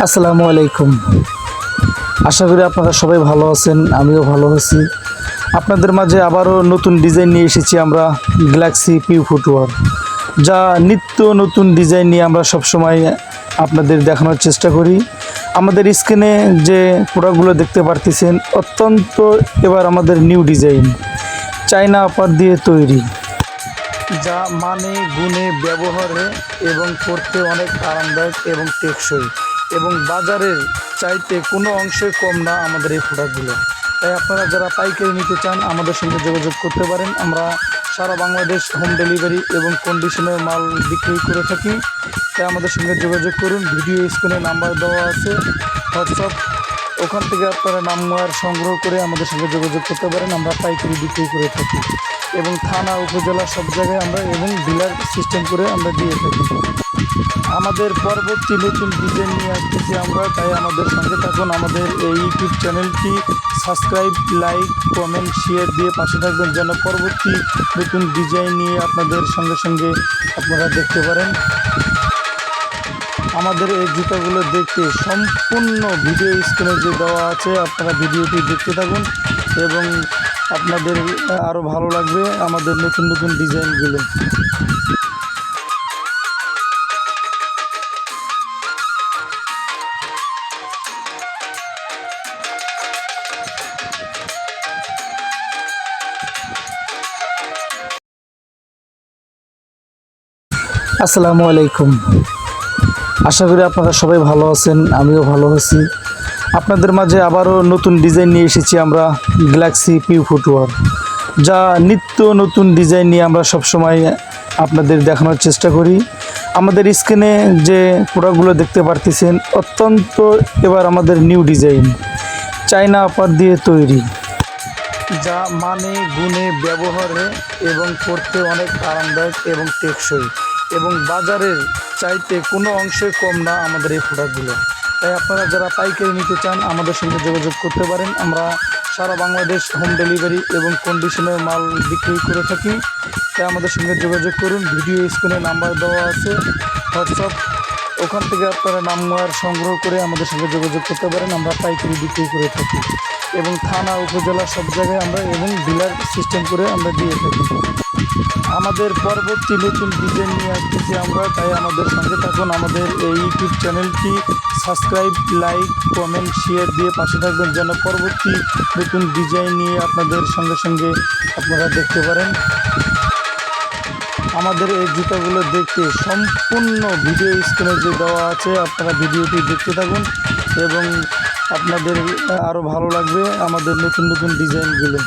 আসসালামু আলাইকুম। আশা করি আপনারা সবাই ভালো আছেন, আমিও ভালো আছি। আপনাদের মাঝে আবারও নতুন ডিজাইন নিয়ে এসেছি আমরা, গ্যালাক্সি পিউ ফুটওয়ার, যা নিত্য নতুন ডিজাইন নিয়ে আমরা সবসময় আপনাদের দেখানোর চেষ্টা করি। আমাদের স্ক্রিনে যে প্রোডাক্টগুলো দেখতে পারতেছেন অত্যন্ত এবার আমাদের নিউ ডিজাইন, চায়না আপার দিয়ে তৈরি, যা মানে গুণে ব্যবহারে এবং পড়তে অনেক আরামদায়ক এবং টেকসই এবং বাজারের চাইতে কোনো অংশে কম না আমাদের এই প্রোডাক্টগুলো। তাই আপনারা যারা পাইকারি নিতে চান আমাদের সঙ্গে যোগাযোগ করতে পারেন। আমরা সারা বাংলাদেশ হোম ডেলিভারি এবং কন্ডিশনের মাল বিক্রি করে থাকি। তাই আমাদের সঙ্গে যোগাযোগ করুন। ভিডিও স্ক্রিনে নাম্বার দেওয়া আছে, হোয়াটসঅ্যাপ, ওখান থেকে আপনারা নাম্বার সংগ্রহ করে আমাদের সঙ্গে যোগাযোগ করতে পারেন। আমরা পাইকারি বিক্রি করে থাকি এবং থানা উপজেলা সব জায়গায় আমরা এবং ডিলার সিস্টেম করে আমরা দিয়ে থাকি। আমাদের পরবর্তী নতুন ডিজাইন নিয়ে আসতেছি আমরা, তাই আমাদের সঙ্গে থাকুন। আমাদের এই ইউটিউব চ্যানেলটি সাবস্ক্রাইব, লাইক, কমেন্ট, শেয়ার দিয়ে পাশে থাকবেন, যেন পরবর্তী নতুন ডিজাইন নিয়ে আপনাদের সঙ্গে সঙ্গে আপনারা দেখতে পারেন। আমাদের এই জুতাগুলো দেখতে সম্পূর্ণ ভিডিও স্ক্রিনে যে দেওয়া আছে, আপনারা ভিডিওটি দেখতে থাকুন এবং আপনাদের আরও ভালো লাগবে আমাদের নতুন নতুন ডিজাইনগুলো। আসসালামু আলাইকুম। আশা করি আপনারা সবাই ভালো আছেন, আমিও ভালো আছি। আপনাদের মাঝে আবারও নতুন ডিজাইন নিয়ে এসেছি আমরা, গ্যালাক্সি পিউ ফুটওয়ার, যা নিত্য নতুন ডিজাইন নিয়ে আমরা সবসময় আপনাদের দেখানোর চেষ্টা করি। আমাদের স্ক্রিনে যে প্রোডাক্টগুলো দেখতে পারতেছেন অত্যন্ত এবার আমাদের নিউ ডিজাইন, চায়না আপার দিয়ে তৈরি, যা মানে গুণে ব্যবহারে এবং পড়তে অনেক আরামদায়ক এবং টেকসই এবং বাজারের চাইতে কোনো অংশে কম না আমাদের এই প্রোডাক্টগুলো। তাই আপনারা যারা পাইকারি নিতে চান আমাদের সঙ্গে যোগাযোগ করতে পারেন। আমরা সারা বাংলাদেশ হোম ডেলিভারি এবং কন্ডিশনের মাল বিক্রি করে থাকি। তাই আমাদের সঙ্গে যোগাযোগ করুন। ভিডিও স্ক্রিনে নাম্বার দেওয়া আছে, হোয়াটসঅ্যাপ, ওখান থেকে আপনারা নাম্বার সংগ্রহ করে আমাদের সঙ্গে যোগাযোগ করতে পারেন। আমরা পাইকারি বিক্রি করে থাকি এবং থানা উপজেলা সব জায়গায় আমরা এবং ডিলার সিস্টেম করে আমরা দিয়ে থাকি। আমাদের পরবর্তী নতুন ডিজাইন নিয়ে আসতেছি আমরা, তাই আমাদের সঙ্গে থাকুন। আমাদের এই ইউটিউব চ্যানেলটি সাবস্ক্রাইব, লাইক, কমেন্ট, শেয়ার দিয়ে পাশে থাকবেন, যেন পরবর্তী নতুন ডিজাইন নিয়ে আপনাদের সঙ্গে সঙ্গে আপনারা দেখতে পারেন। আমাদের এই জুতাগুলো দেখতে সম্পূর্ণ ভিডিও স্ক্রিনে যে দেওয়া আছে, আপনারা ভিডিওটি দেখতে থাকুন এবং আপনাদের আরও ভালো লাগবে আমাদের নতুন নতুন ডিজাইনগুলো।